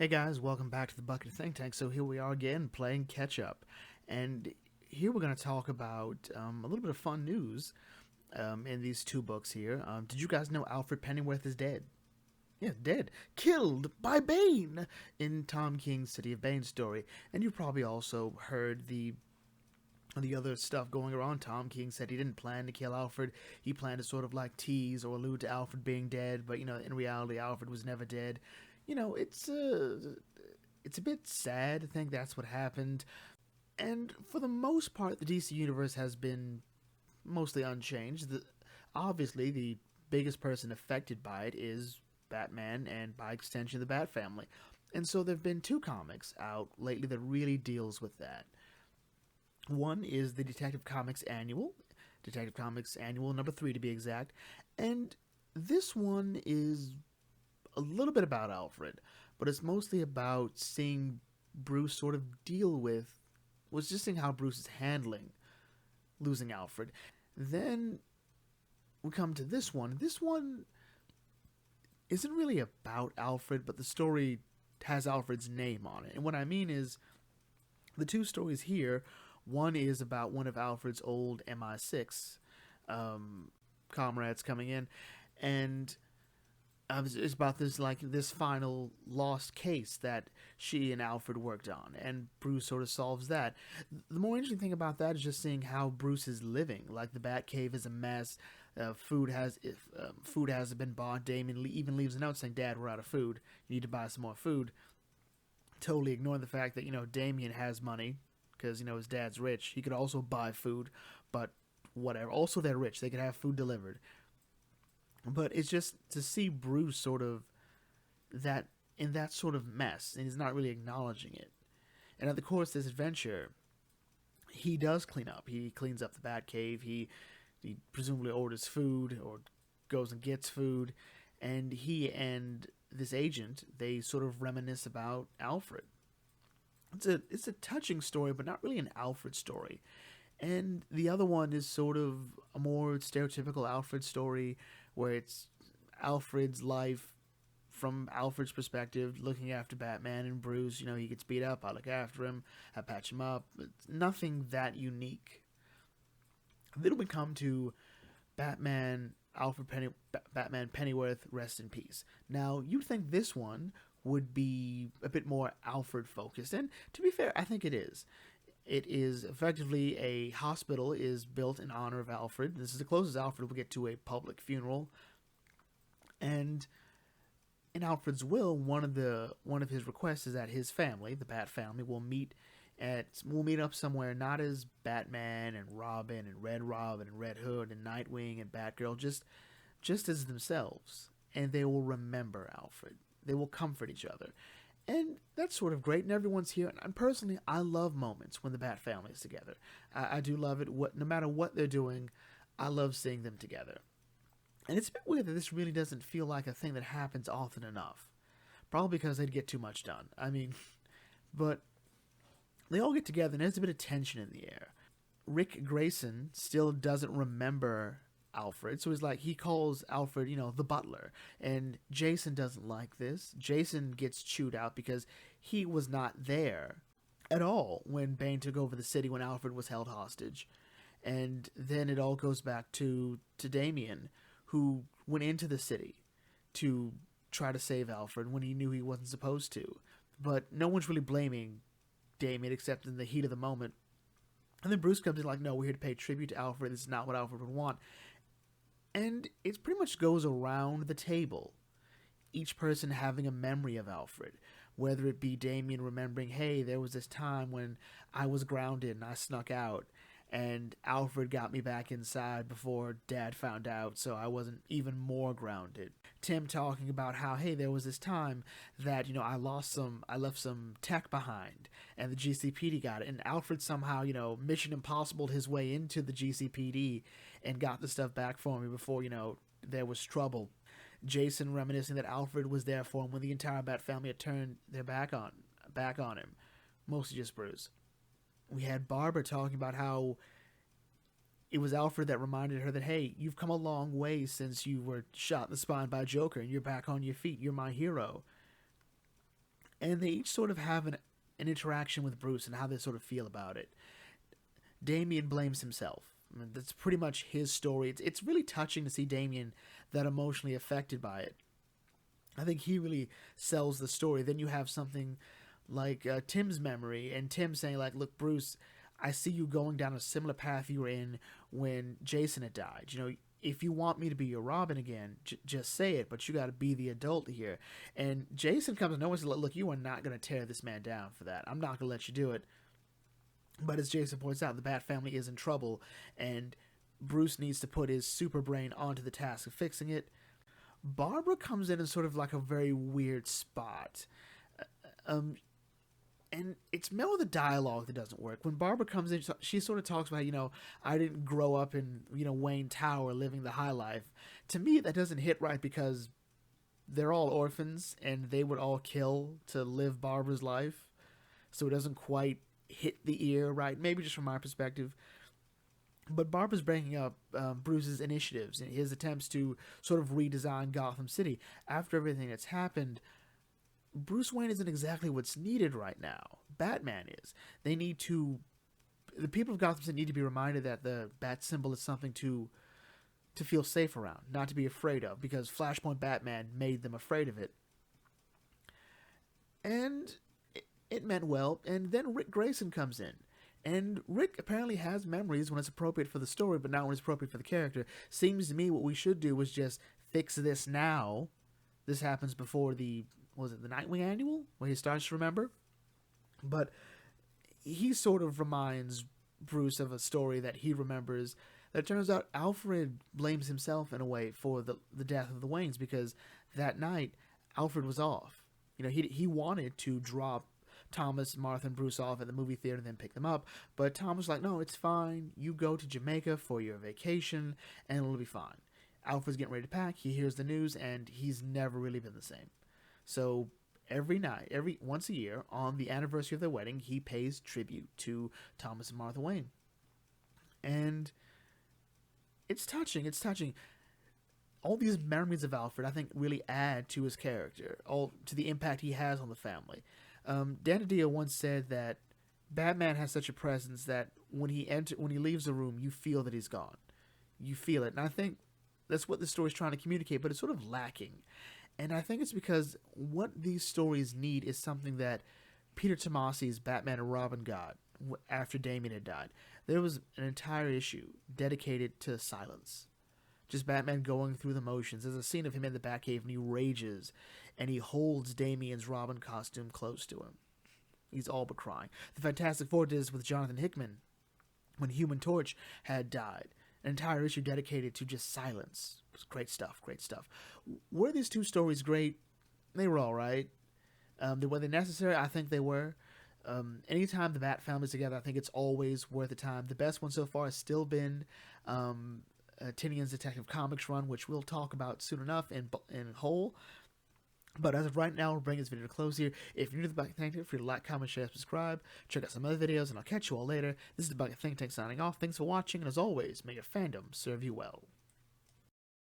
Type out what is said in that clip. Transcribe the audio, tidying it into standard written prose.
Hey guys, welcome back to the Bucket Think Tank. So here we are again playing catch up, and here we're going to talk about a little bit of fun news in these two books here. Did you guys know Alfred Pennyworth is dead? Yeah, dead, killed by Bane in Tom King's City of Bane story. And you've probably also heard the other stuff going around. Tom King said he didn't plan to kill Alfred. He planned to sort of like tease or allude to Alfred being dead, but in reality, Alfred was never dead. It's a bit sad to think that's what happened. And for the most part, the DC universe has been mostly unchanged. Obviously, the biggest person affected by it is Batman, and by extension, the Bat Family. And so there have been two comics out lately that really deals with that. One is the Detective Comics Annual number 3 to be exact, and this one is a little bit about Alfred, but it's mostly about seeing Bruce sort of deal with, was just seeing how Bruce is handling losing Alfred. Then we come to this one. This one isn't really about Alfred, but the story has Alfred's name on it. And what I mean is, the two stories here, one is about one of Alfred's old MI6 comrades coming in, and it's about this final lost case that she and Alfred worked on, and Bruce sort of solves that. The more interesting thing about that is just seeing how Bruce is living. Like the Batcave is a mess. Food hasn't been bought. Damien even leaves a note saying, "Dad, we're out of food. You need to buy some more food." Totally ignoring the fact that Damien has money because his dad's rich. He could also buy food, but whatever. Also, they're rich. They could have food delivered. But it's just to see Bruce sort of that in that sort of mess, and he's not really acknowledging it. And at the course of this adventure, he does clean up. He cleans up the Batcave. He presumably orders food or goes and gets food, and he and this agent, they sort of reminisce about Alfred. It's a touching story, but not really an Alfred story. And the other one is sort of a more stereotypical Alfred story where it's Alfred's life from Alfred's perspective, looking after Batman and Bruce. He gets beat up. I look after him. I patch him up. It's nothing that unique. Then we come to Batman, Batman Pennyworth, rest in peace. Now, you'd think this one would be a bit more Alfred focused, and to be fair, I think it is. It is effectively a hospital is built in honor of Alfred. This is the closest Alfred will get to a public funeral. And in Alfred's will, one of his requests is that his family, the Bat family, will meet up somewhere not as Batman and Robin and Red Hood and Nightwing and Batgirl, just as themselves, and they will remember Alfred. They will comfort each other. And that's sort of great, and everyone's here. And personally, I love moments when the Bat family is together. I do love it. No matter what they're doing, I love seeing them together. And it's a bit weird that this really doesn't feel like a thing that happens often enough. Probably because they'd get too much done. But they all get together, and there's a bit of tension in the air. Rick Grayson still doesn't remember Alfred, so he calls Alfred, the butler, and Jason doesn't like this. Jason gets chewed out because he was not there at all when Bane took over the city when Alfred was held hostage. And then it all goes back to Damien, who went into the city to try to save Alfred when he knew he wasn't supposed to. But no one's really blaming Damien except in the heat of the moment. And then Bruce comes in no, we're here to pay tribute to Alfred. This is not what Alfred would want. And it pretty much goes around the table, each person having a memory of Alfred, whether it be Damien remembering, hey, there was this time when I was grounded and I snuck out, and Alfred got me back inside before Dad found out, so I wasn't even more grounded. Tim talking about how, hey, there was this time that, I left some tech behind, and the GCPD got it, and Alfred somehow, Mission Impossibled his way into the GCPD and got the stuff back for me before, there was trouble. Jason reminiscing that Alfred was there for him when the entire Bat family had turned their back on him. Mostly just Bruce. We had Barbara talking about how it was Alfred that reminded her that, hey, you've come a long way since you were shot in the spine by Joker, and you're back on your feet. You're my hero. and they each sort of have an interaction with Bruce and how they sort of feel about it. Damian blames himself. I mean, that's pretty much his story. It's really touching to see Damian that emotionally affected by it. I think he really sells the story. Then you have something like Tim's memory, and Tim saying, like, look, Bruce, I see you going down a similar path you were in when Jason had died. You know, if you want me to be your Robin again, just say it, but you got to be the adult here. And Jason comes to know and says, look, you are not going to tear this man down for that. I'm not going to let you do it. But as Jason points out, the Bat family is in trouble, and Bruce needs to put his super brain onto the task of fixing it. Barbara comes in sort of like a very weird spot. And it's more the dialogue that doesn't work. When Barbara comes in, she sort of talks about, you know, I didn't grow up in, you know, Wayne Tower living the high life. To me, that doesn't hit right because they're all orphans and they would all kill to live Barbara's life. So it doesn't quite hit the ear right, maybe just from my perspective. But Barbara's bringing up Bruce's initiatives and his attempts to sort of redesign Gotham City. After everything that's happened, Bruce Wayne isn't exactly what's needed right now. Batman is. The people of Gotham City need to be reminded that the bat symbol is something to feel safe around, not to be afraid of, because Flashpoint Batman made them afraid of it. And it meant well, and then Rick Grayson comes in. And Rick apparently has memories when it's appropriate for the story, but not when it's appropriate for the character. Seems to me what we should do is just fix this now. This happens before the Nightwing Annual, where he starts to remember? But he sort of reminds Bruce of a story that he remembers. That turns out Alfred blames himself in a way for the death of the Waynes, because that night Alfred was off. You know, he wanted to drop Thomas, Martha, and Bruce off at the movie theater and then pick them up. But Tom was like, no, it's fine. You go to Jamaica for your vacation and it'll be fine. Alfred's getting ready to pack. He hears the news and he's never really been the same. So every night, once a year, on the anniversary of their wedding, he pays tribute to Thomas and Martha Wayne. And it's touching. It's touching. All these memories of Alfred, I think, really add to his character, to the impact he has on the family. Dan DiDio once said that Batman has such a presence that when he leaves a room, you feel that he's gone. You feel it. And I think that's what the story's trying to communicate, but it's sort of lacking. And I think it's because what these stories need is something that Peter Tomasi's Batman and Robin got after Damian had died. There was an entire issue dedicated to silence. Just Batman going through the motions. There's a scene of him in the Batcave and he rages and he holds Damian's Robin costume close to him. He's all but crying. The Fantastic Four did this with Jonathan Hickman when Human Torch had died. An entire issue dedicated to just silence. It was great stuff, great stuff. Were these two stories great? They were all right. Were they necessary? I think they were. Anytime the Bat family's together, I think it's always worth the time. The best one so far has still been Tinian's Detective Comics run, which we'll talk about soon enough in whole. But as of right now, we'll bring this video to close here. If you're new to the Bucket Think Tank, feel free to like, comment, share, subscribe. Check out some other videos, and I'll catch you all later. This is the Bucket Think Tank signing off. Thanks for watching, and as always, may your fandom serve you well.